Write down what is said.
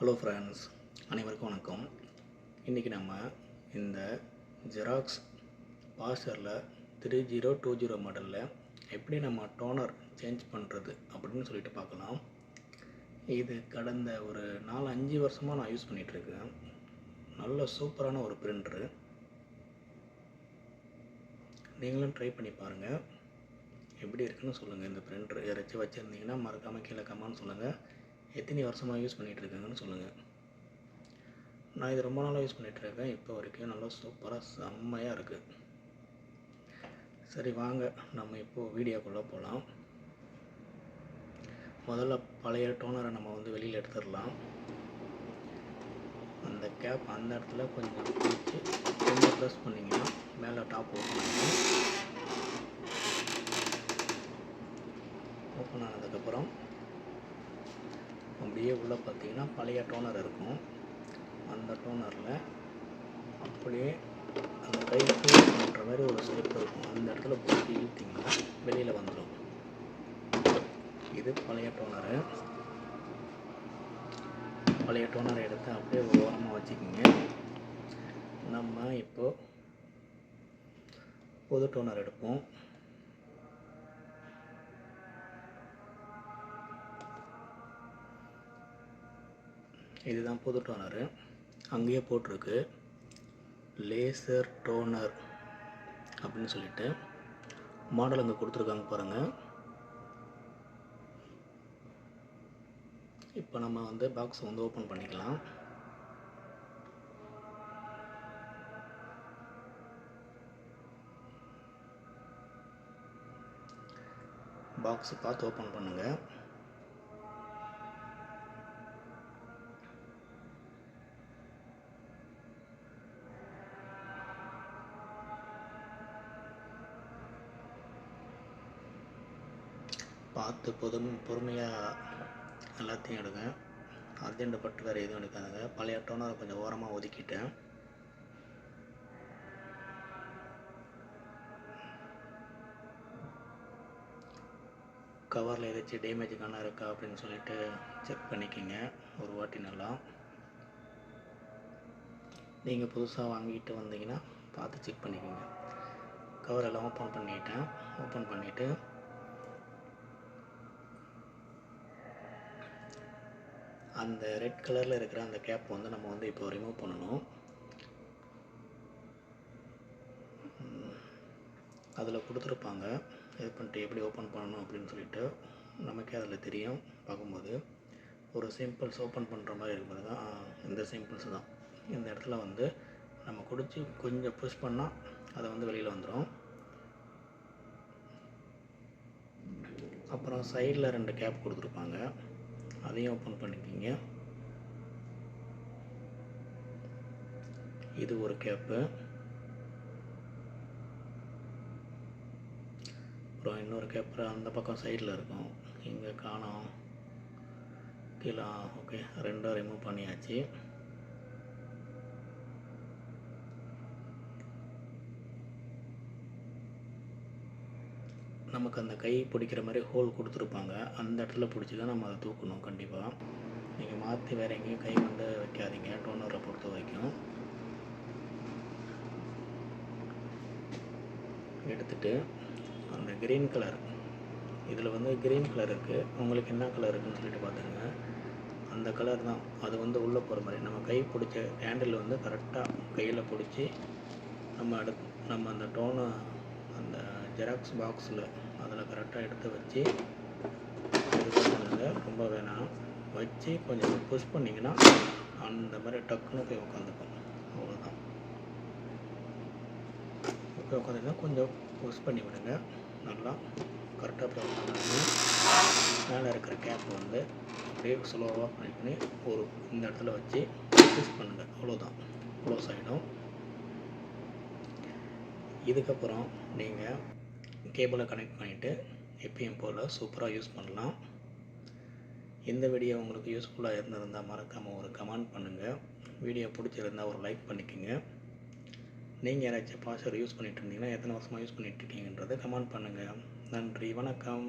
Hello friends, அனைவருக்கும் வணக்கம். இன்றைக்கி நம்ம இந்த ஜெராக்ஸ் பாஸ்டரில் 3020 மாடலில் எப்படி நம்ம டோனர் சேஞ்ச் பண்ணுறது அப்படின்னு சொல்லிட்டு பார்க்கலாம். இது கடந்த ஒரு 4-5 வருஷமாக நான் யூஸ் பண்ணிகிட்ருக்கேன். நல்ல சூப்பரான ஒரு பிரிண்டரு. நீங்களும் ட்ரை பண்ணி பாருங்கள், எப்படி இருக்குன்னு சொல்லுங்கள். இந்த பிரிண்டர் யாராச்சும் வச்சுருந்தீங்கன்னா மறக்காமல் கீழே கமெண்ட் சொல்லுங்கள். எத்தனை வருஷமாக யூஸ் பண்ணிகிட்ருக்கேங்கன்னு சொல்லுங்கள். நான் இது ரொம்ப நாளாக யூஸ் பண்ணிகிட்ருக்கேன். இப்போ வரைக்கும் நல்லா சூப்பராக செம்மையாக இருக்குது. சரி வாங்க நம்ம இப்போது வீடியோக்குள்ளே போகலாம். முதல்ல பழைய டோனரை நம்ம வெளியில் எடுத்துடலாம். அந்த கேப் அந்த இடத்துல கொஞ்சம் பிடிச்சி கொஞ்சம் ப்ரெஸ் பண்ணிங்கன்னா மேலே டாப் ஓப்பன் ஆகும். ஓப்பன் ஆனதுக்கப்புறம் அப்படியே உள்ளே பார்த்தீங்கன்னா பழைய டோனர் இருக்கும். அந்த டோனரில் அப்படியே அந்த கைக்கு பண்ணுற மாதிரி ஒரு ஸ்டெப் இருக்கும். அந்த இடத்துல பிடிச்சி இழுத்திங்கன்னா வெளியில் வந்துடும். இது பழைய டோனரு. பழைய டோனரை எடுத்து அப்படியே ஒரு ஓரமாக வச்சுக்கிங்க. நம்ம இப்போது புது டோனர் எடுப்போம். இதுதான் புது டோனரு. அங்கேயே போட்டிருக்கு லேசர் டோனர் அப்படின்னு சொல்லிட்டு மாடல் அங்கே கொடுத்துருக்காங்க பாருங்கள். இப்போ நம்ம பாக்ஸை ஓப்பன் பண்ணிக்கலாம். பாக்ஸை பார்த்து ஓப்பன் பண்ணுங்கள். பார்த்து பொறுமையாக எல்லாத்தையும் எடுங்க. அர்ஜென்ட் பட்டு வேறு எதுவும் எடுக்காதுங்க. பழைய டோனரை கொஞ்சம் ஓரமாக ஒதுக்கிட்டேன். கவரில் ஏதாச்சும் டேமேஜ் காண இருக்கா அப்படின்னு சொல்லிட்டு செக் பண்ணிக்கோங்க ஒரு வாட்டி நல்லா. நீங்கள் புதுசாக வாங்கிட்டு வந்தீங்கன்னா பார்த்து செக் பண்ணிக்கோங்க. கவரெல்லாம் ஓப்பன் பண்ணிட்டேன். ஓப்பன் பண்ணிவிட்டு அந்த ரெட் கலரில் இருக்கிற அந்த கேப் நம்ம இப்போ ரிமூவ் பண்ணணும். அதில் கொடுத்துருப்பாங்க இது பண்ணிட்டு எப்படி ஓப்பன் பண்ணணும் அப்படின்னு சொல்லிட்டு. நமக்கே அதில் தெரியும் பார்க்கும்போது. ஒரு சிம்பிள்ஸ் ஓப்பன் பண்ணுற மாதிரி இருக்கிறது தான் இந்த சிம்பிள்ஸ் தான். இந்த இடத்துல நம்ம குடிச்சு கொஞ்சம் புஷ் பண்ணால் அதை வெளியில் வந்துடும். அப்புறம் சைடில் 2 கேப் கொடுத்துருப்பாங்க, அதையும் ஓப்பன் பண்ணிக்கிங்க. இது ஒரு கேப்பு. அப்புறம் இன்னொரு கேப்பு அந்த பக்கம் சைடில் இருக்கும், இங்கே காணோம். கீழே ஓகே, 2 ரிமூவ் பண்ணியாச்சு. நமக்கு அந்த கை பிடிக்கிற மாதிரி ஹோல் கொடுத்துருப்பாங்க. அந்த இடத்துல பிடிச்சி தான் நம்ம அதை தூக்கணும் கண்டிப்பாக. நீங்கள் மாற்றி வேறு எங்கேயும் கை வைக்காதீங்க டோனரை பொறுத்த வரைக்கும். எடுத்துகிட்டு அந்த க்ரீன் கலர், இதில் க்ரீன் கலர் இருக்குது. உங்களுக்கு என்ன கலர் இருக்குதுன்னு சொல்லிட்டு பார்த்துங்க. அந்த கலர் தான் அது உள்ளே போகிற மாதிரி நம்ம கை பிடிச்ச ஹேண்டில் கரெக்டாக கையில் பிடிச்சி நம்ம அந்த டோனை அந்த ஜெராக்ஸ் பாக்ஸில் அதில் கரெக்டாக எடுத்து வச்சு இது பண்ணுங்க. ரொம்ப வேணாம், வச்சு கொஞ்சம் புஷ் பண்ணிங்கன்னா அந்த மாதிரி டக்குன்னு போய் உட்காந்துக்கும். அவ்வளோதான். போய் உட்காந்துங்கன்னா கொஞ்சம் புஷ் பண்ணி விடுங்க. நல்லா கரெக்டாக போய் உட்காந்துங்க. மேலே இருக்கிற கேப் அப்படியே ஸ்லோவாக பண்ணி ஒரு இந்த இடத்துல வச்சு புஷ் பண்ணுங்கள். அவ்வளோதான், க்ளோஸ் ஆகிடும். இதுக்கப்புறம் நீங்கள் கேபிளை கனெக்ட் பண்ணிவிட்டு எப்பயும் போல் சூப்பராக யூஸ் பண்ணலாம். இந்த வீடியோ உங்களுக்கு யூஸ்ஃபுல்லாக இருந்திருந்தால் மறக்காமல் ஒரு கமெண்ட் பண்ணுங்கள். வீடியோ பிடிச்சிருந்தால் ஒரு லைக் பண்ணிக்கோங்க. நீங்கள் யாராச்சும் பாஸ்வேர்டு யூஸ் பண்ணிகிட்டு இருந்தீங்கன்னா எத்தனை வருஷமாக யூஸ் பண்ணிகிட்ருக்கீங்கன்றதை கமெண்ட் பண்ணுங்கள். நன்றி, வணக்கம்.